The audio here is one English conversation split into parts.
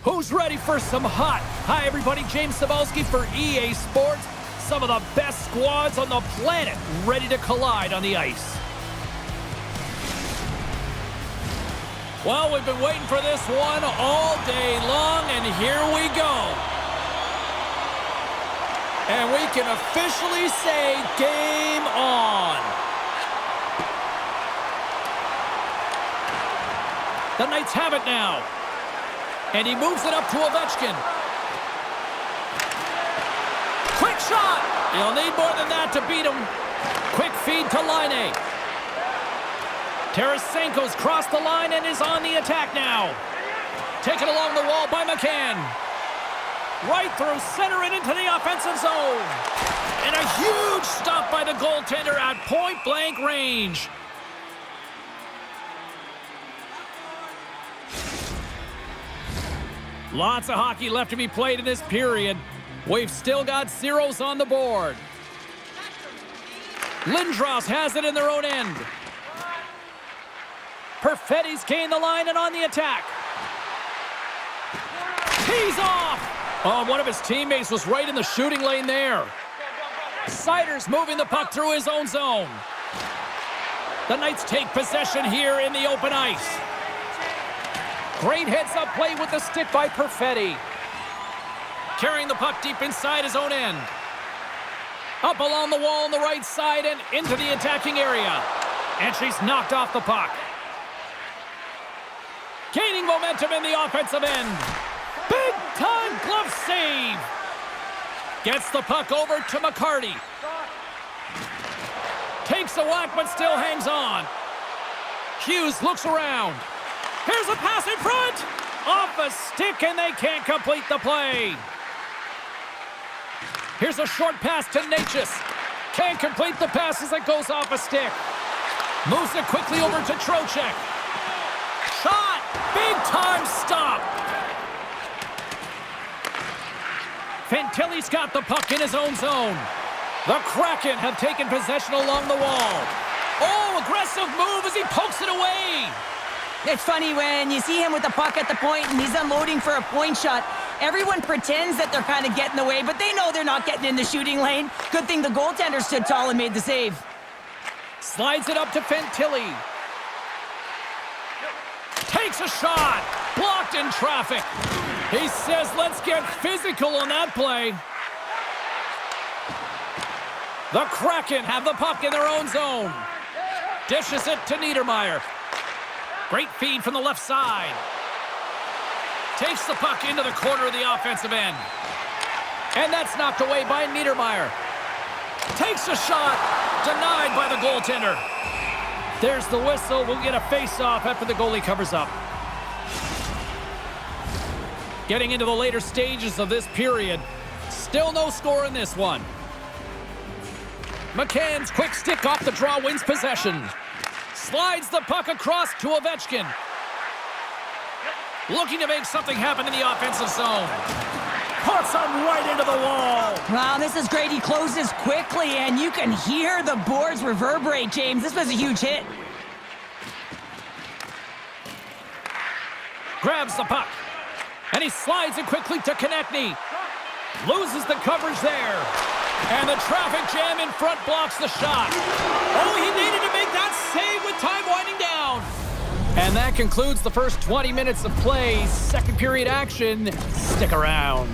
Who's ready for some hot? Hi, everybody. James Cebulski for EA Sports. Some of the best squads on the planet ready to collide on the ice. Well, we've been waiting for this one all day long, and here we go. And we can officially say game on. The Knights have it now. And he moves it up to Ovechkin. Quick shot! He'll need more than that to beat him. Quick feed to Line. Tarasenko's crossed the line and is on the attack now. Taken along the wall by McCann. Right through center and into the offensive zone. And a huge stop by the goaltender at point-blank range. Lots of hockey left to be played in this period. We've still got zeros on the board. Lindros has it in their own end. Perfetti's gained the line and on the attack. He's off! Oh, one of his teammates was right in the shooting lane there. Sider's moving the puck through his own zone. The Knights take possession here in the open ice. Great heads-up play with the stick by Perfetti. Carrying the puck deep inside his own end. Up along the wall on the right side and into the attacking area. And she's knocked off the puck. Gaining momentum in the offensive end. Big-time glove save. Gets the puck over to McCarty. Takes a whack but still hangs on. Hughes looks around. Here's a pass in front. Off a stick and they can't complete the play. Here's a short pass to Natchez. Can't complete the pass as it goes off a stick. Moves it quickly over to Trocheck. Shot! Big time stop! Fantilli's got the puck in his own zone. The Kraken have taken possession along the wall. Oh, aggressive move as he pokes it away. It's funny when you see him with the puck at the point and he's unloading for a point shot. Everyone pretends that they're kind of getting away, but they know they're not getting in the shooting lane. Good thing the goaltender stood tall and made the save. Slides it up to Fantilli. Takes a shot. Blocked in traffic. He says, let's get physical on that play. The Kraken have the puck in their own zone. Dishes it to Niedermayer. Great feed from the left side. Takes the puck into the corner of the offensive end. And that's knocked away by Niedermayer. Takes a shot. Denied by the goaltender. There's the whistle. We'll get a face-off after the goalie covers up. Getting into the later stages of this period. Still no score in this one. McCann's quick stick off the draw wins possession. Slides the puck across to Ovechkin. Looking to make something happen in the offensive zone. Puts him right into the wall. Wow, this is great. He closes quickly, and you can hear the boards reverberate, James. This was a huge hit. Grabs the puck. And he slides it quickly to Konechny. Loses the coverage there. And the traffic jam in front blocks the shot. Oh, he needed to make that save with time winding down. And that concludes the first 20 minutes of play. Second period action. Stick around.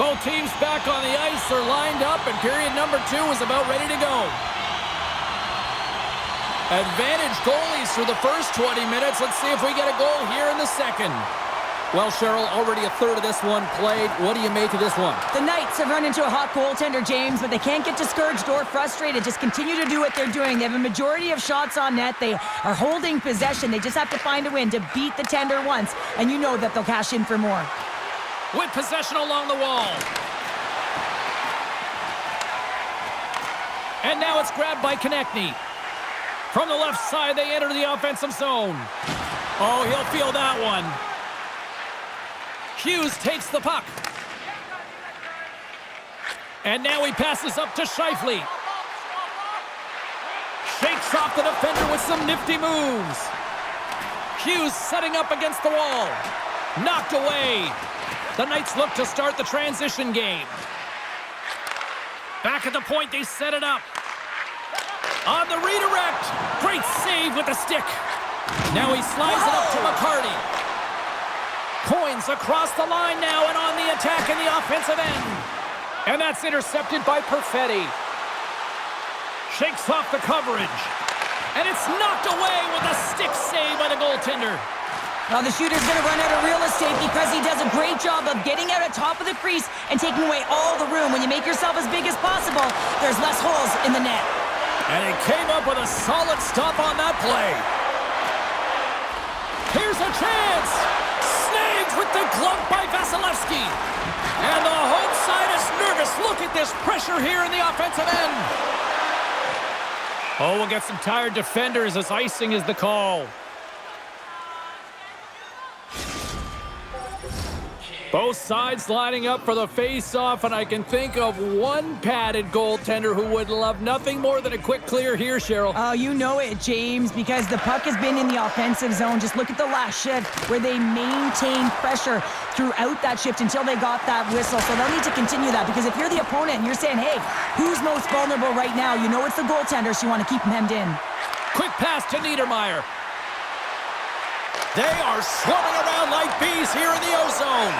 Both teams back on the ice are lined up, and period number 2 is about ready to go. Advantage goalies for the first 20 minutes. Let's see if we get a goal here in the second. Well, Cheryl, already a third of this one played. What do you make of this one? The Knights have run into a hot goaltender, James, but they can't get discouraged or frustrated. Just continue to do what they're doing. They have a majority of shots on net. They are holding possession. They just have to find a win to beat the tender once, and you know that they'll cash in for more. With possession along the wall. And now it's grabbed by Konechny. From the left side, they enter the offensive zone. Oh, he'll feel that one. Hughes takes the puck. And now he passes up to Scheifele. Shakes off the defender with some nifty moves. Hughes setting up against the wall. Knocked away. The Knights look to start the transition game. Back at the point, they set it up. On the redirect. Great save with the stick. Now he slides it up to McCarty. Coins across the line now and on the attack in the offensive end. And that's intercepted by Perfetti. Shakes off the coverage. And it's knocked away with a stick save by the goaltender. Well, the shooter's going to run out of real estate because he does a great job of getting out at top of the crease and taking away all the room. When you make yourself as big as possible, there's less holes in the net. And he came up with a solid stop on that play. Here's a chance. Snags with the glove by Vasilevsky. And the home side is nervous. Look at this pressure here in the offensive end. Oh, we'll get some tired defenders as icing is the call. Both sides lining up for the face-off, and I can think of one padded goaltender who would love nothing more than a quick clear here, Cheryl. Oh, you know it, James, because the puck has been in the offensive zone. Just look at the last shift where they maintained pressure throughout that shift until they got that whistle. So they'll need to continue that, because if you're the opponent and you're saying, hey, who's most vulnerable right now? You know it's the goaltender, so you want to keep him hemmed in. Quick pass to Niedermeyer. They are swarming around like bees here in the O-zone.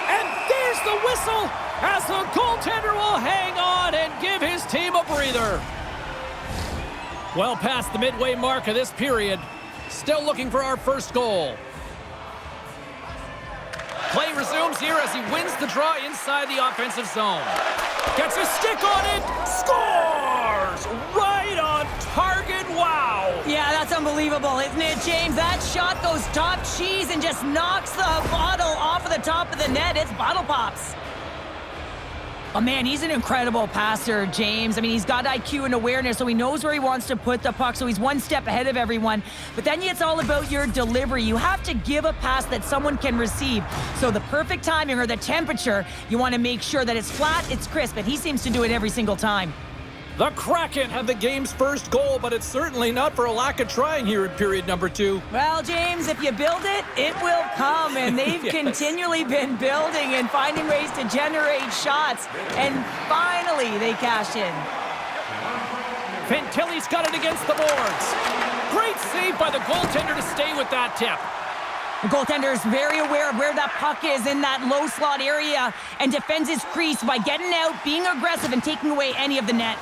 And there's the whistle as the goaltender will hang on and give his team a breather. Well past the midway mark of this period. Still looking for our first goal. Play resumes here as he wins the draw inside the offensive zone. Gets a stick on it. Scores! Right on target. Wow. Yeah, that's unbelievable, isn't it, James? That shot goes top cheese and just knocks the bottle off of the top of the net. It's bottle pops. Oh, man, he's an incredible passer, James. I mean, he's got IQ and awareness, so he knows where he wants to put the puck, so he's one step ahead of everyone. But then it's all about your delivery. You have to give a pass that someone can receive. So the perfect timing or the temperature, you want to make sure that it's flat, it's crisp, and he seems to do it every single time. The Kraken have the game's first goal, but it's certainly not for a lack of trying here in period number 2. Well, James, if you build it, it will come, and they've Yes. continually been building and finding ways to generate shots, and finally they cash in. Fantilli's got it against the boards. Great save by the goaltender to stay with that tip. The goaltender is very aware of where that puck is in that low slot area and defends his crease by getting out, being aggressive, and taking away any of the net.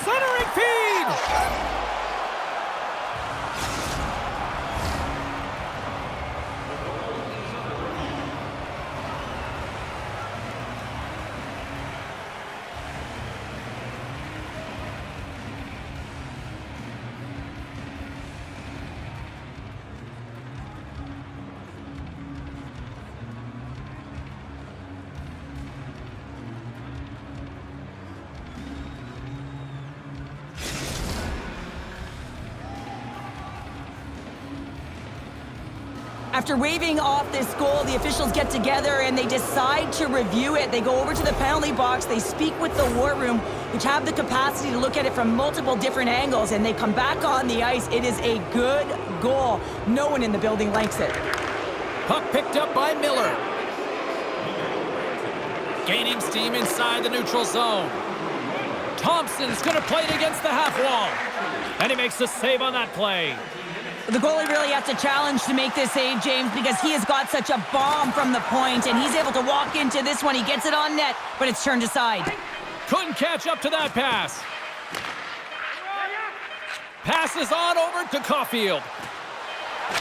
Centering feed! After waving off this goal, the officials get together and they decide to review it. They go over to the penalty box, they speak with the war room, which have the capacity to look at it from multiple different angles, and they come back on the ice. It is a good goal. No one in the building likes it. Puck picked up by Miller. Gaining steam inside the neutral zone. Thompson's going to play it against the half wall. And he makes the save on that play. The goalie really has to challenge to make this save, James, because he has got such a bomb from the point, and he's able to walk into this one. He gets it on net, but it's turned aside. Couldn't catch up to that pass. Passes on over to Caulfield.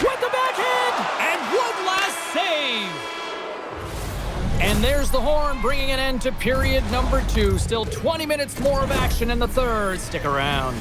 With the backhand! And one last save! And there's the horn, bringing an end to period number 2. Still 20 minutes more of action in the third. Stick around.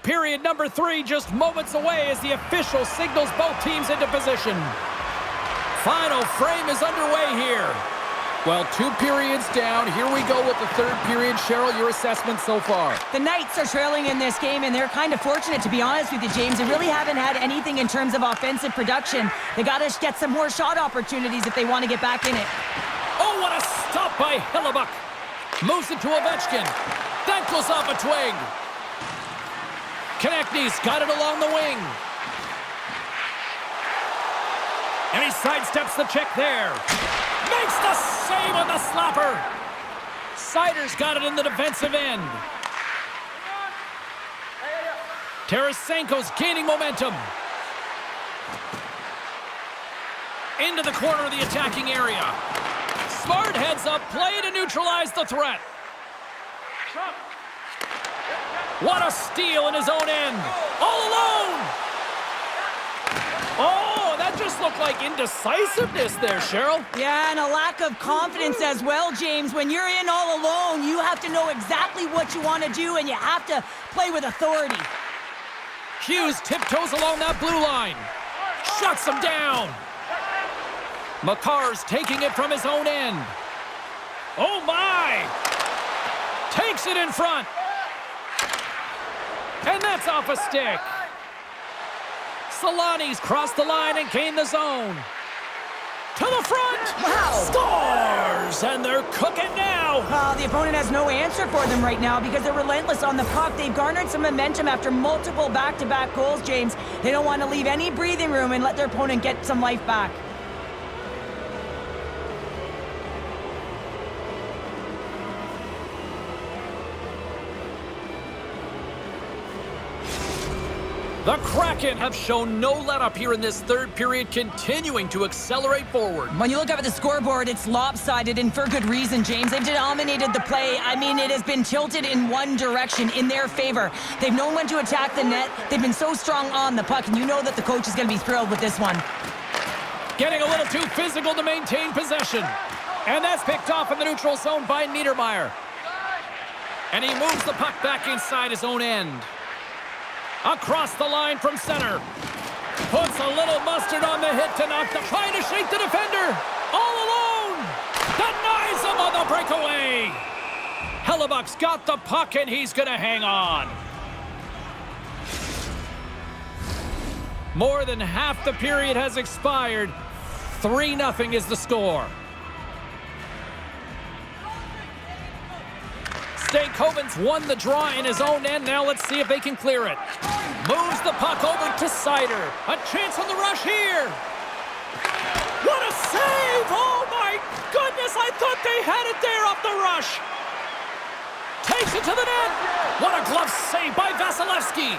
Period number 3 just moments away as the official signals both teams into position. Final frame is underway here. Well, 2 periods down. Here we go with the third period. Cheryl, your assessment so far? The Knights are trailing in this game, and they're kind of fortunate, to be honest with you, James. They really haven't had anything in terms of offensive production. They got to get some more shot opportunities if they want to get back in it. Oh, what a stop by Hellebuck. Moves it to Ovechkin. That goes off a twig. Konechny's got it along the wing. And he sidesteps the check there. Makes the save on the slapper. Seider's got it in the defensive end. Tarasenko's gaining momentum. Into the corner of the attacking area. Smart heads up play to neutralize the threat. What a steal in his own end. All alone. Oh, that just looked like indecisiveness there, Cheryl. Yeah, and a lack of confidence as well, James. When you're in all alone, you have to know exactly what you want to do, and you have to play with authority. Hughes tiptoes along that blue line. Shuts him down. Makar's taking it from his own end. Oh, my. Takes it in front. And that's off a stick. Solani's crossed the line and gained the zone. To the front. Wow. Scores! And they're cooking now. The opponent has no answer for them right now because they're relentless on the puck. They've garnered some momentum after multiple back-to-back goals, James. They don't want to leave any breathing room and let their opponent get some life back. The Kraken have shown no let-up here in this third period, continuing to accelerate forward. When you look up at the scoreboard, it's lopsided, and for good reason, James. They've dominated the play. I mean, it has been tilted in one direction, in their favor. They've known when to attack the net. They've been so strong on the puck, and you know that the coach is going to be thrilled with this one. Getting a little too physical to maintain possession. And that's picked off in the neutral zone by Niedermeyer. And he moves the puck back inside his own end. Across the line from center. Puts a little mustard on the hit to knock the... Trying to shake the defender. All alone. Denies him on the breakaway. Hellebuck's got the puck and he's going to hang on. More than half the period has expired. 3-0 is the score. Stankoven's won the draw in his own end. Now let's see if they can clear it. Moves the puck over to Seider. A chance on the rush here. What a save! Oh my goodness, I thought they had it there off the rush. Takes it to the net. What a glove save by Vasilevsky.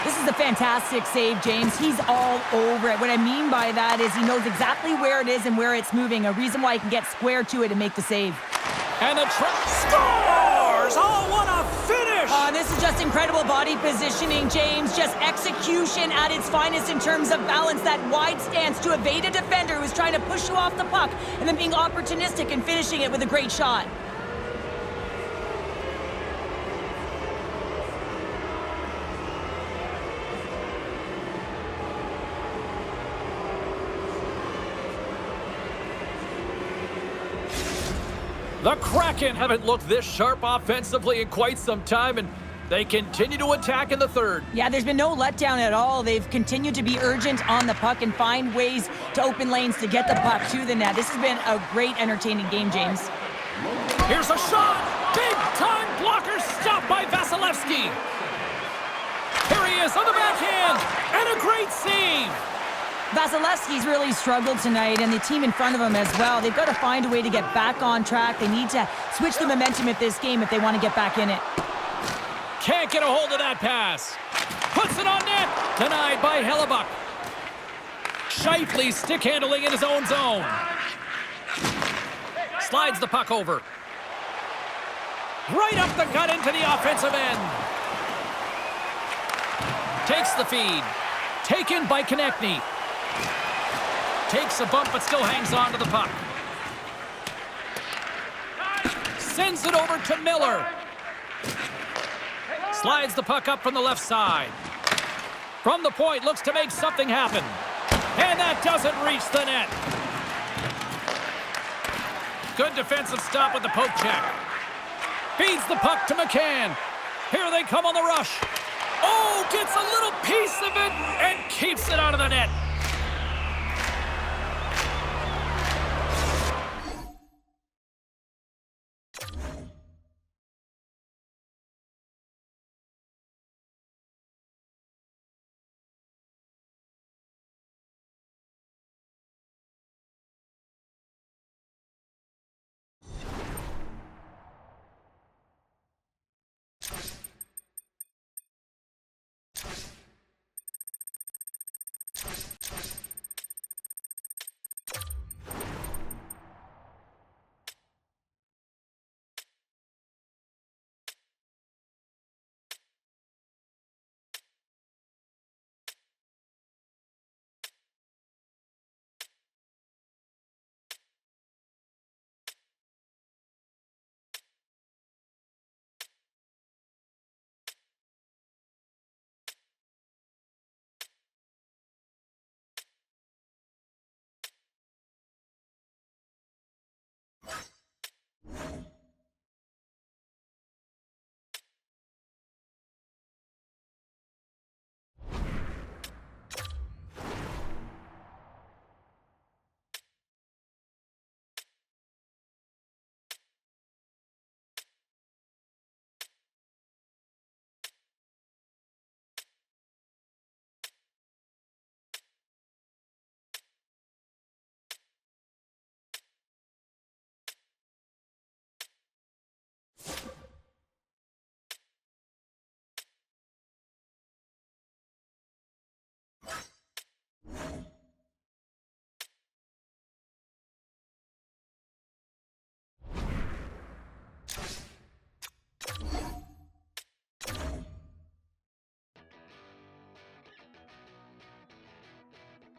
This is a fantastic save, James. He's all over it. What I mean by that is he knows exactly where it is and where it's moving. A reason why he can get square to it and make the save. And the scores! Oh, what a finish! This is just incredible body positioning, James. Just execution at its finest in terms of balance. That wide stance to evade a defender who's trying to push you off the puck and then being opportunistic and finishing it with a great shot. The Kraken haven't looked this sharp offensively in quite some time, and they continue to attack in the third. Yeah, there's been no letdown at all. They've continued to be urgent on the puck and find ways to open lanes to get the puck to the net. This has been a great, entertaining game, James. Here's a shot! Big-time blocker stopped by Vasilevsky. Here he is on the backhand, and a great save! Vasilevsky's really struggled tonight, and the team in front of him as well. They've got to find a way to get back on track. They need to switch the momentum of this game if they want to get back in it. Can't get a hold of that pass. Puts it on net. Denied by Hellebuck. Scheifele stick handling in his own zone. Slides the puck over. Right up the gut into the offensive end. Takes the feed. Taken by Konechny. Takes a bump but still hangs on to the puck. Sends it over to Miller. Slides the puck up from the left side. From the point, looks to make something happen. And that doesn't reach the net. Good defensive stop with the poke check. Feeds the puck to McCann. Here they come on the rush. Oh, gets a little piece of it and keeps it out of the net.